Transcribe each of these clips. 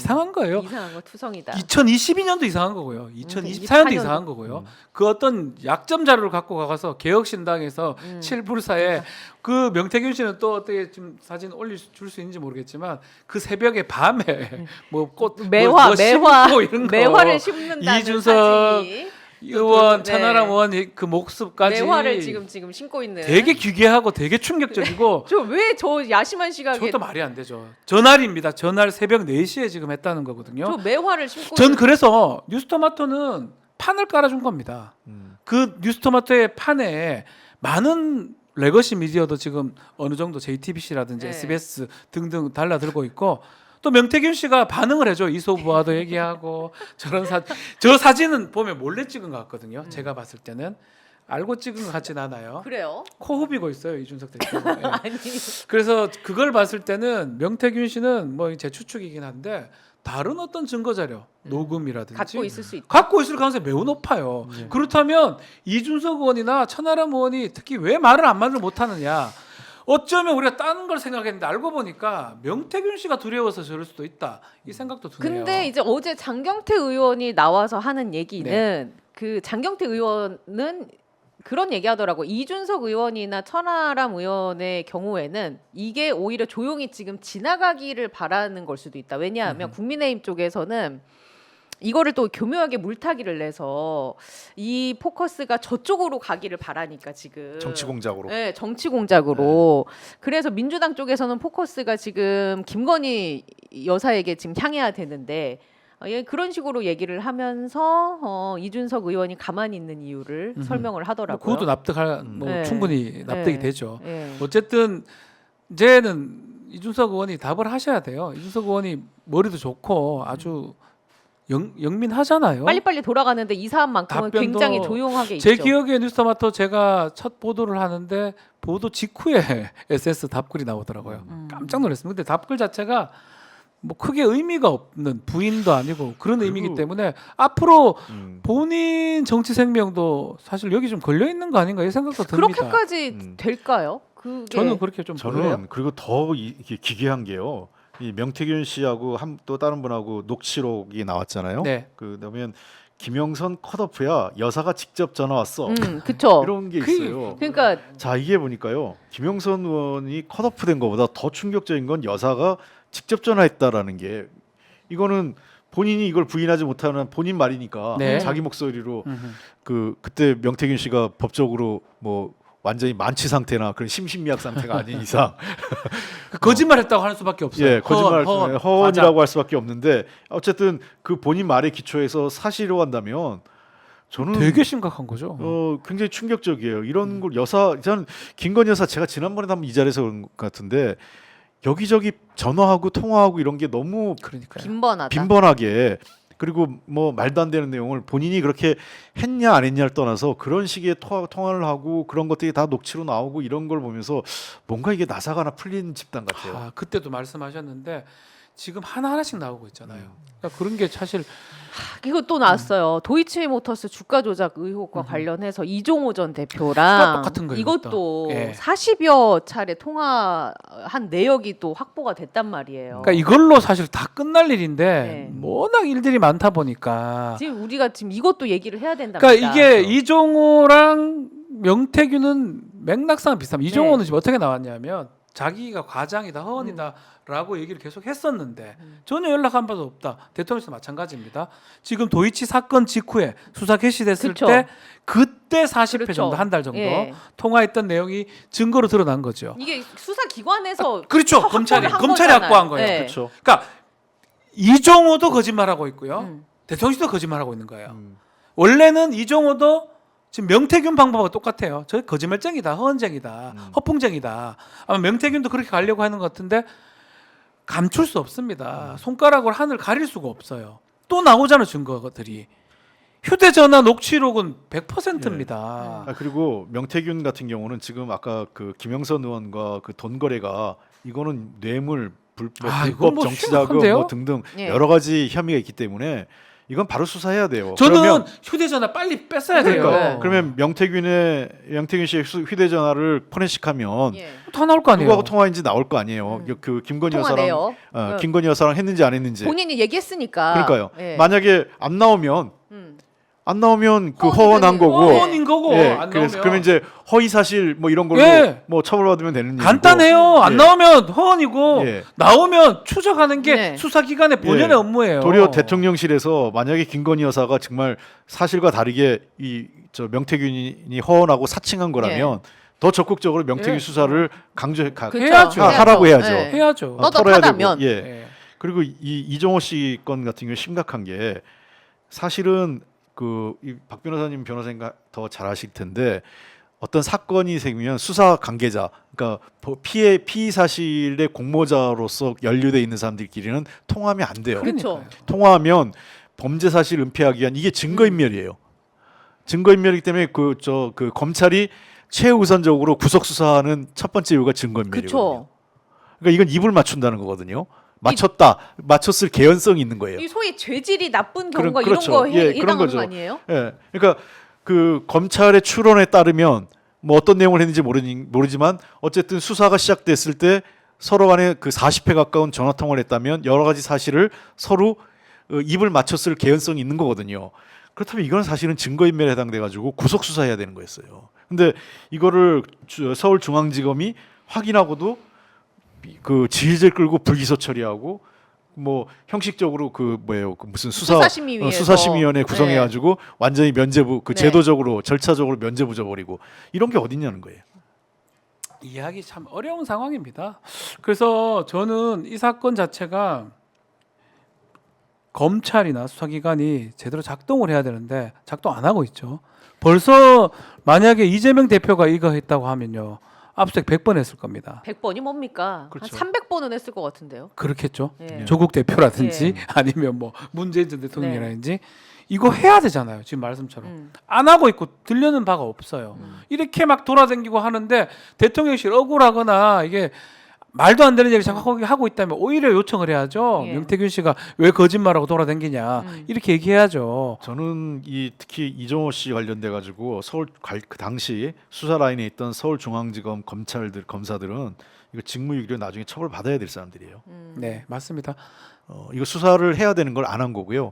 이상한 거예요. 이상한 거 투성이다. 2022년도 이상한 거고요. 2024년도 이상한 거고요. 그 어떤 약점 자료를 갖고 가서 개혁신당에서 7불사에 그 명태균 씨는 또 어떻게 좀 사진 올려줄 수 있는지 모르겠지만 그 새벽에 밤에 뭐 꽃 매화 이런 거 매화를 심는다는 이준석 사진이 의원, 네. 천하람 의원 그 모습까지 매화를 지금 심고 있는. 되게 기괴하고 되게 충격적이고 저 왜 저 야심한 시각에 저것도 말이 안 되죠. 전날입니다. 전날 새벽 4시에 지금 했다는 거거든요. 저 매화를 심고 전 있는. 그래서 뉴스토마토는 판을 깔아준 겁니다. 그 뉴스토마토의 판에 많은 레거시 미디어도 지금 어느 정도 JTBC라든지 네. SBS 등등 달라들고 있고 또 명태균 씨가 반응을 해줘. 이소부와도 얘기하고 저 사진은 보면 몰래 찍은 것 같거든요. 제가 봤을 때는 알고 찍은 것 같진 않아요. 그래요? 코 후비고 있어요 이준석 대표. 예. 아니 그래서 그걸 봤을 때는 명태균 씨는 뭐 제 추측이긴 한데 다른 어떤 증거 자료, 녹음이라든지 갖고 있을 수 있다. 갖고 있을 가능성이 매우 높아요. 그렇다면 이준석 의원이나 천하람 의원이 특히 왜 말을 한마디를 못하느냐. 어쩌면 우리가 다른 걸 생각했는데 알고 보니까 명태균 씨가 두려워서 저럴 수도 있다. 이 생각도 드네요. 근데 이제 어제 장경태 의원이 나와서 하는 얘기는 네. 그 장경태 의원은 그런 얘기하더라고. 이준석 의원이나 천하람 의원의 경우에는 이게 오히려 조용히 지금 지나가기를 바라는 걸 수도 있다. 왜냐하면 국민의힘 쪽에서는 이거를 또 교묘하게 물타기를 내서 이 포커스가 저쪽으로 가기를 바라니까 지금 정치 공작으로. 네, 정치 공작으로. 그래서 민주당 쪽에서는 포커스가 지금 김건희 여사에게 지금 향해야 되는데 예, 그런 식으로 얘기를 하면서 이준석 의원이 가만히 있는 이유를 설명을 뭐 하더라고요. 그것도 납득할 뭐 네. 충분히 납득이 네. 되죠. 예. 어쨌든 이제는 이준석 의원이 답을 하셔야 돼요. 이준석 의원이 머리도 좋고 아주 영민하잖아요. 빨리빨리 돌아가는데 이 사안만큼은 답변도 굉장히 조용하게 제 있죠. 기억에 뉴스토마토 제가 첫 보도를 하는데 보도 직후에 SS 답글이 나오더라고요. 깜짝 놀랐습니다. 근데 답글 자체가 뭐 크게 의미가 없는 부인도 아니고 그런 의미이기 때문에 앞으로 본인 정치 생명도 사실 여기 좀 걸려 있는 거 아닌가 이 생각도 듭니다. 그렇게까지 될까요? 그게 저는 그렇게 좀 보여요. 저는 그리고 더 이게 기괴한 게요. 이 명태균 씨하고 또 다른 분하고 녹취록이 나왔잖아요. 네. 그러면 김영선 컷오프야 여사가 직접 전화 왔어. 그쵸. 이런 게 있어요. 그러니까 자 이게 보니까요. 김영선 의원이 컷오프된 것보다 더 충격적인 건 여사가 직접 전화했다라는 게 이거는 본인이 이걸 부인하지 못하는 본인 말이니까 네. 자기 목소리로 그때 명태균 씨가 법적으로 뭐 완전히 만취 상태나 그런 심신미약 상태가 아닌 이상 거짓말했다고 할 수밖에 없어요. 예, 거짓말 과장. 허언이라고 할 수밖에 없는데 어쨌든 그 본인 말에 기초해서 사실로 한다면 저는 되게 심각한 거죠. 굉장히 충격적이에요. 이런 걸 저는 김건희 여사 제가 지난번에도 한번 이 자리에서 그런 것 같은데 여기저기 전화하고 통화하고 이런 게 너무 그러니까요. 빈번하게 그리고 뭐 말도 안 되는 내용을 본인이 그렇게 했냐 안 했냐를 떠나서 그런 식의 통화를 하고 그런 것들이 다 녹취로 나오고 이런 걸 보면서 뭔가 이게 나사가 하나 풀린 집단 같아요. 아, 그때도 말씀하셨는데 지금 하나하나씩 나오고 있잖아요. 그러니까 그런 게 사실 이거 또 나왔어요. 도이치모터스 주가 조작 의혹과 관련해서 이종호 전 그거 대표랑 똑같은 거예요, 이것도 예. 40여 차례 통화한 내역이 또 확보가 됐단 말이에요. 그러니까 이걸로 사실 다 끝날 일인데 네. 워낙 일들이 많다 보니까 지금 우리가 지금 이것도 얘기를 해야 된답니다. 그러니까 이게 이종호랑 명태균은 맥락상 비슷합니다. 이종호는 네. 지금 어떻게 나왔냐면 자기가 과장이다 허언이다라고 얘기를 계속 했었는데 전혀 연락한 바도 없다. 대통령도 마찬가지입니다. 지금 도이치 사건 직후에 수사 개시됐을 그쵸. 때 그때 40회 그렇죠. 정도 한 달 정도 예. 통화했던 내용이 증거로 드러난 거죠. 이게 수사기관에서 그렇죠. 확보를 한 검찰이 거잖아요. 확보한 거예요. 네. 그렇죠. 그러니까 이종호도 거짓말하고 있고요. 대통령도 거짓말하고 있는 거예요. 원래는 이종호도 지금 명태균 방법과 똑같아요. 저 거짓말쟁이다, 허언쟁이다, 허풍쟁이다. 아마 명태균도 그렇게 가려고 하는 것 같은데 감출 수 없습니다. 손가락으로 하늘 가릴 수가 없어요. 또 나오잖아요, 증거들이. 휴대전화 녹취록은 100%입니다. 그리고 명태균 같은 경우는 지금 아까 그 김영선 의원과 그 돈 거래가 이거는 뇌물 이건 불법 뭐 정치자금 심각한데요? 뭐 등등 예. 여러 가지 혐의가 있기 때문에 이건 바로 수사해야 돼요. 저는 그러면 휴대전화 빨리 뺐어야 돼요. 그러니까 그러면 명태균 씨의 휴대전화를 포렌식하면 예. 다 나올 거 아니에요. 누구하고 통화인지 나올 거 아니에요. 그 김건희 통화 여사랑 내역. 김건희 여사랑 했는지 안 했는지. 본인이 얘기했으니까. 그러니까요. 예. 만약에 안 나오면 그 허언이 허언한 되는 거고. 거. 허언인 거고 예, 안 그래서 나오면 그러면 이제 허위 사실 뭐 이런 걸로 예. 뭐 처벌받으면 되는 일이고. 간단해요. 안 예. 나오면 허언이고 예. 나오면 추적하는 게 네. 수사기관의 본연의 예. 업무예요. 도리어 대통령실에서 만약에 김건희 여사가 정말 사실과 다르게 저 명태균이 허언하고 사칭한 거라면 더 적극적으로 명태균 예. 수사를 강조해 그쵸. 해야죠. 하라고 해야죠. 예. 해야죠. 떳떳하다면. 예. 예. 그리고 이종호 씨 건 같은 경우 심각한 게 사실은 이 박 변호사님 변호사님과 더 잘 아실 텐데 어떤 사건이 생기면 수사 관계자, 그러니까 피의 사실의 공모자로서 연루돼 있는 사람들끼리는 통하면 안 돼요. 그렇죠. 통화하면 범죄 사실 은폐하기 위한 이게 증거인멸이에요. 증거인멸이기 때문에 그 검찰이 최우선적으로 구속 수사하는 첫 번째 이유가 증거인멸이거든요. 그렇죠. 그러니까 이건 입을 맞춘다는 거거든요. 맞췄을 개연성이 있는 거예요. 이 소위 죄질이 나쁜 그런- 경우가 그렇죠. 이런 거 예, 해당하는 그런 거죠. 거 아니에요? 예, 그러니까 그 검찰의 추론에 따르면 뭐 어떤 내용을 했는지 모르지만 어쨌든 수사가 시작됐을 때 서로 간에 그 40회 가까운 전화 통화를 했다면 여러 가지 사실을 서로 입을 맞췄을 개연성이 있는 거거든요. 그렇다면 이건 사실은 증거인멸에 해당돼 가지고 구속 수사해야 되는 거였어요. 근데 이거를 서울중앙지검이 확인하고도 그 질질 끌고 불기소 처리하고 뭐 형식적으로 그 무슨 수사심의위원회 구성해 가지고 완전히 면죄부 네. 제도적으로 절차적으로 면죄부 줘버리고 이런 게 어딨냐는 거예요. 이해하기 참 어려운 상황입니다. 그래서 저는 이 사건 자체가 검찰이나 수사기관이 제대로 작동을 해야 되는데 작동 안 하고 있죠. 벌써 만약에 이재명 대표가 이거 했다고 하면요. 압수수색 100번 했을 겁니다. 100번이 뭡니까? 그렇죠. 한 300번은 했을 것 같은데요. 그렇겠죠. 예. 조국 대표라든지 예. 아니면 뭐 문재인 전 대통령이라든지 이거 해야 되잖아요. 지금 말씀처럼. 음. 안 하고 있고 들려는 바가 없어요. 이렇게 막 돌아다니고 하는데 대통령실 억울하거나 이게 말도 안 되는 얘기를 자꾸 하고 있다면 오히려 요청을 해야죠. 예. 명태균 씨가 왜 거짓말하고 돌아다니냐 이렇게 얘기해야죠. 저는 특히 이종호 씨 관련돼 가지고 그 당시 수사 라인에 있던 서울중앙지검 검사들은 이거 직무유기로 나중에 처벌 받아야 될 사람들이에요. 네, 맞습니다. 이거 수사를 해야 되는 걸 안 한 거고요.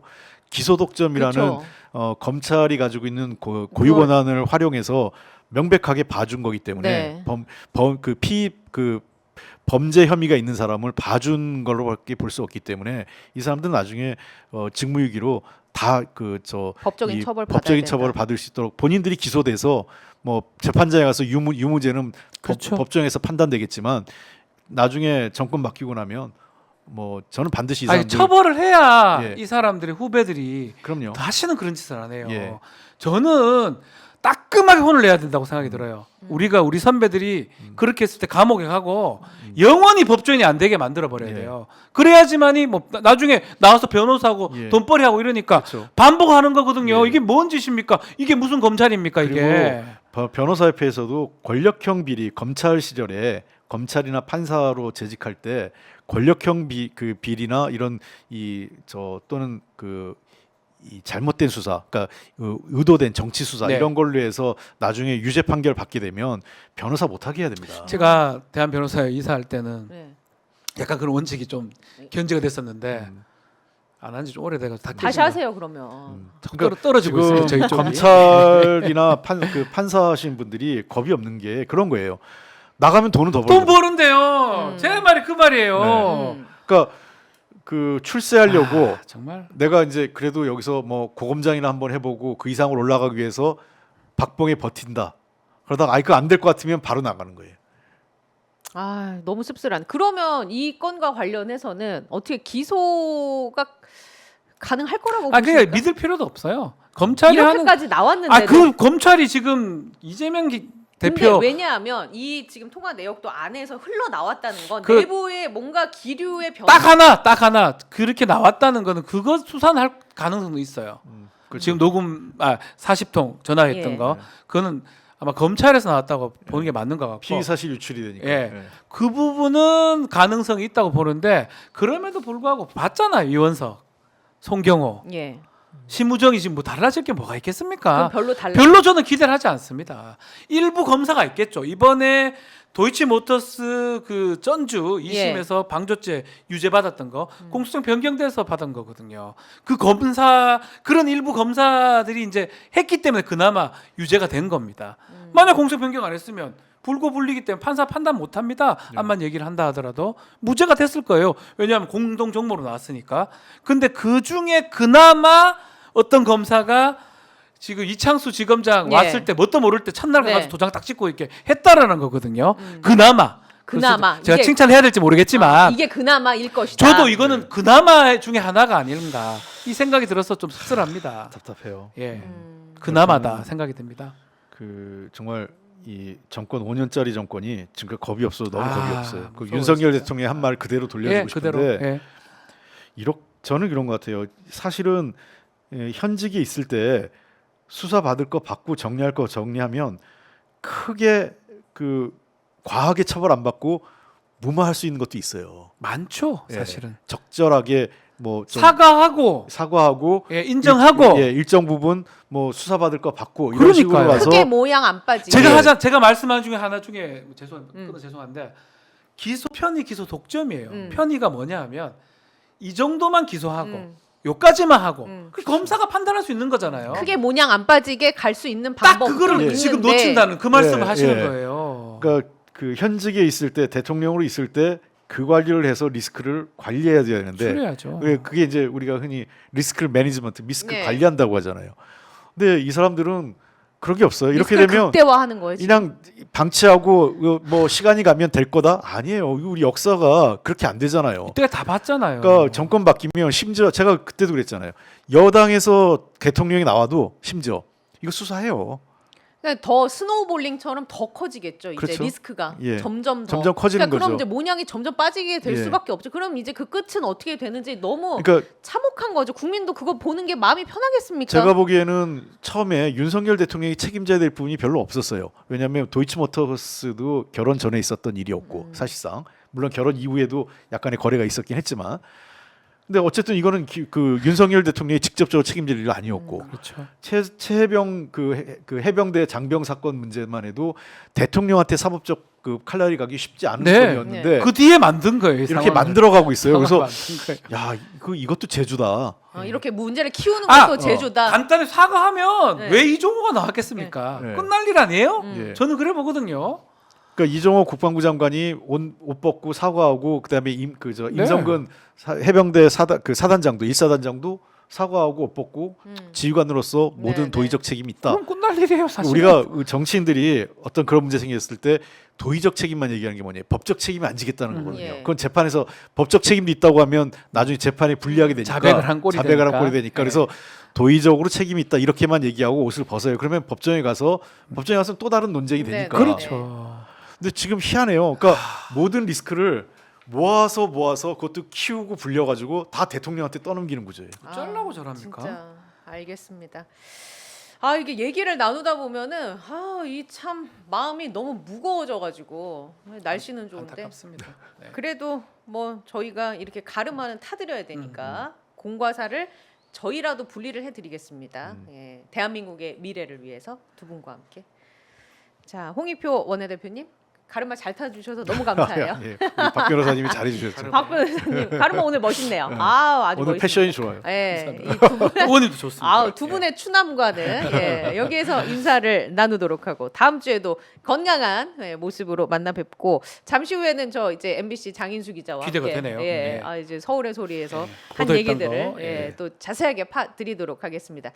기소독점이라는 그렇죠. 검찰이 가지고 있는 고유 권한을 활용해서 명백하게 봐준 거기 때문에 네. 범죄 혐의가 있는 사람을 봐준 걸로밖에 볼 수 없기 때문에 이 사람들은 나중에 직무유기로 다 법적인 처벌 받아야 법적인 된다. 처벌을 받을 수 있도록 본인들이 기소돼서 뭐 재판장에 가서 유무죄는 그렇죠. 법정에서 판단되겠지만 나중에 정권 바뀌고 나면 뭐 저는 반드시 이 아니, 사람들 처벌을 해야 예. 이 사람들의 후배들이 그럼요. 다시는 그런 짓을 안 해요. 예. 저는 따끔하게 혼을 내야 된다고 생각이 들어요. 우리 선배들이 그렇게 했을 때 감옥에 가고 영원히 법조인이 안 되게 만들어 버려야 예. 돼요. 그래야지만이 뭐 나중에 나와서 변호사하고 예. 돈벌이하고 이러니까 그렇죠. 반복하는 거거든요. 예. 이게 뭔 짓입니까? 이게 무슨 검찰입니까? 이게. 그리고 변호사협회에서도 권력형 비리 검찰 시절에 검찰이나 판사로 재직할 때 권력형 비리나 이런 또는 이 잘못된 수사, 그러니까 의도된 정치 수사 네. 이런 걸로 해서 나중에 유죄 판결 받게 되면 변호사 못하게 해야 됩니다. 제가 대한 변호사에 이사할 때는 네. 약간 그런 원칙이 좀 견제가 됐었는데 안 한 지 좀 오래돼가지고 다시 하세요 그러면. 자꾸 떨어지고 있어요. 저희 쪽이. 검찰이나 판사하신 분들이 겁이 없는 게 그런 거예요. 나가면 돈은 더 돈 벌고. 버는데요. 제 말이 그 말이에요. 음. 그러니까 출세하려고 정말 내가 이제 그래도 여기서 뭐 고검장이나 한번 해보고 그 이상으로 올라가기 위해서 박봉에 버틴다. 그러다가 그거 안 될 것 같으면 바로 나가는 거예요. 아 너무 씁쓸한. 그러면 이 건과 관련해서는 어떻게 기소가 가능할 거라고 그러니까 보십니까? 믿을 필요도 없어요. 검찰이 하는 이렇게까지 나왔는데. 그 검찰이 지금 이재명 대표 근데 왜냐하면 이 지금 통화 내역도 안에서 흘러 나왔다는 건 그- 내부에 뭔가 기류의 변화. 딱 하나 그렇게 나왔다는 거는 그거 수사할 가능성도 있어요. 지금 녹음 40통 전화했던 예. 거 그거는 아마 검찰에서 나왔다고 보는 게 맞는 것 같고 피의 사실 유출이 되니까. 예. 그 부분은 가능성이 있다고 보는데 그럼에도 불구하고 봤잖아요 이원석, 송경호 예. 심우정이 지금 뭐 달라질 게 뭐가 있겠습니까? 그럼 별로 달라. 별로 저는 기대를 하지 않습니다. 일부 검사가 있겠죠. 이번에 도이치모터스 그 전주 2심에서 방조죄 유죄 받았던 거 공소장 변경돼서 받은 거거든요. 그 검사 그런 일부 검사들이 이제 했기 때문에 그나마 유죄가 된 겁니다. 만약 공소장 변경 안 했으면 불고불리기 때문에 판사 판단 못 합니다. 암만 얘기를 한다 하더라도 무죄가 됐을 거예요. 왜냐하면 공동 정모로 나왔으니까. 근데 그 중에 그나마 어떤 검사가 지금 이창수 지검장 예. 왔을 때 뭣도 모를 때 첫날 네. 가서 도장 딱 찍고 이렇게 했다라는 거거든요. 그나마. 그나마. 그래서 제가 이게- 칭찬해야 될지 모르겠지만 이게 그나마일 것이다. 저도 이거는 그나마 중에 하나가 아닌가 이 생각이 들어서 좀 씁쓸합니다. 답답해요. 예, 그나마다 생각이 듭니다. 그 정말 이 정권 5년짜리 정권이 지금 겁이 없어서 너무 아, 겁이 없어요. 그 무서워요, 윤석열 진짜. 대통령의 한 말 그대로 돌려주고 예, 그대로. 싶은데 예. 저는 이런 것 같아요. 사실은 현직에 있을 때 수사 받을 거 받고 정리할 거 정리하면 크게 그 과하게 처벌 안 받고 무마할 수 있는 것도 있어요. 많죠, 예. 사실은. 적절하게 뭐 좀 사과하고 예, 인정하고 일정 부분 뭐 수사 받을 거 받고 이런 식으로 그러니까요. 가서 크게 모양 안 빠지게. 제가 말씀한 중에 하나 중에 죄송한데 기소 편의 기소 독점이에요. 편의가 뭐냐 하면 이 정도만 기소하고 요까지만 하고 그 검사가 판단할 수 있는 거잖아요. 크게 모양 안 빠지게 갈 수 있는 딱 방법도 그거를 있는데 지금 놓친다는 그 말씀을 예, 하시는 예. 거예요. 그러니까 그 현직에 있을 때 대통령으로 있을 때 그 관리를 해서 리스크를 관리해야 되는데 줄여야죠. 그게 이제 우리가 흔히 리스크 매니지먼트, 리스크 네. 관리한다고 하잖아요. 근데 이 사람들은 그런 게 없어요. 이렇게 리스크를 되면 극대화하는 거예요. 지금. 그냥 방치하고 뭐 시간이 가면 될 거다? 아니에요. 우리 역사가 그렇게 안 되잖아요. 그때가 다 봤잖아요. 그러니까 정권 바뀌면 심지어 제가 그때도 그랬잖아요. 여당에서 대통령이 나와도 심지어 이거 수사해요. 그러니까 더 스노우볼링처럼 더 커지겠죠. 이제 그렇죠. 리스크가 예. 점점 더 점점 커지는 그러니까 그럼 거죠. 이제 모양이 점점 빠지게 될 예. 수밖에 없죠. 그럼 이제 그 끝은 어떻게 되는지 너무 그러니까 참혹한 거죠. 국민도 그거 보는 게 마음이 편하겠습니까? 제가 보기에는 처음에 윤석열 대통령이 책임져야 될 부분이 별로 없었어요. 왜냐하면 도이치모터스도 결혼 전에 있었던 일이었고 사실상 물론 결혼 이후에도 약간의 거래가 있었긴 했지만 근데 어쨌든 이거는 그 윤석열 대통령이 직접적으로 책임질 일은 아니었고 그렇죠. 최해병 그 해병대 장병 사건 문제만 해도 대통령한테 사법적 그 칼날이 가기 쉽지 않은 네. 건이었는데 그 뒤에 만든 거예요. 이 이렇게 상황을. 만들어가고 있어요. 그래서 만든 거예요. 야 이것도 제주다. 이렇게 문제를 키우는 아, 것도 제주다. 간단히 사과하면 네. 왜 이종호가 나왔겠습니까? 네. 끝날 일 아니에요? 예. 저는 그래 보거든요. 그러니까 이종호 국방부 장관이 옷 벗고 사과하고 그다음에 임성근 해병대 사단장도 1사단장도 사과하고 옷 벗고 지휘관으로서 모든 네. 도의적 책임이 있다. 그럼 끝날 일이에요, 사실. 우리가 정치인들이 어떤 그런 문제 생겼을 때 도의적 책임만 얘기하는 게 뭐냐? 법적 책임이 안 지겠다는 거거든요. 예. 그건 재판에서 법적 책임도 있다고 하면 나중에 재판에 불리하게 되니까 자백을 한 꼴이 되니까. 네. 그래서 도의적으로 책임이 있다 이렇게만 얘기하고 옷을 벗어요. 그러면 법정에 가서 또 다른 논쟁이 네, 되니까. 네. 그렇죠. 근데 지금 희한해요. 그러니까 모든 리스크를 모아서 그것도 키우고 불려가지고 다 대통령한테 떠넘기는 구조예요. 짤라고 저랍니까? 진짜 알겠습니다. 아 이게 얘기를 나누다 보면은 이 참 마음이 너무 무거워져가지고 날씨는 좋은데 안타깝습니다. 네. 그래도 뭐 저희가 이렇게 가름하는 타드려야 되니까 공과사를 저희라도 분리를 해드리겠습니다. 예, 대한민국의 미래를 위해서 두 분과 함께. 자 홍익표 원내대표님 가르마 잘 타주셔서 너무 감사해요. 예, 우리 박 변호사님이 잘해주셨죠. 박 변호사님 가르마 오늘 멋있네요. 아주 오늘 멋있습니다. 패션이 좋아요. 예, 이두 분. 의원님도 좋습니다. 두 분의 추남과는 여기에서 인사를 나누도록 하고 다음 주에도 건강한 모습으로 만나 뵙고 잠시 후에는 저 이제 MBC 장인수 기자와 기대가 함께 되네요. 예, 네. 이제 서울의 소리에서 한 보도했던 얘기들을 거, 예. 또 자세하게 파드리도록 하겠습니다.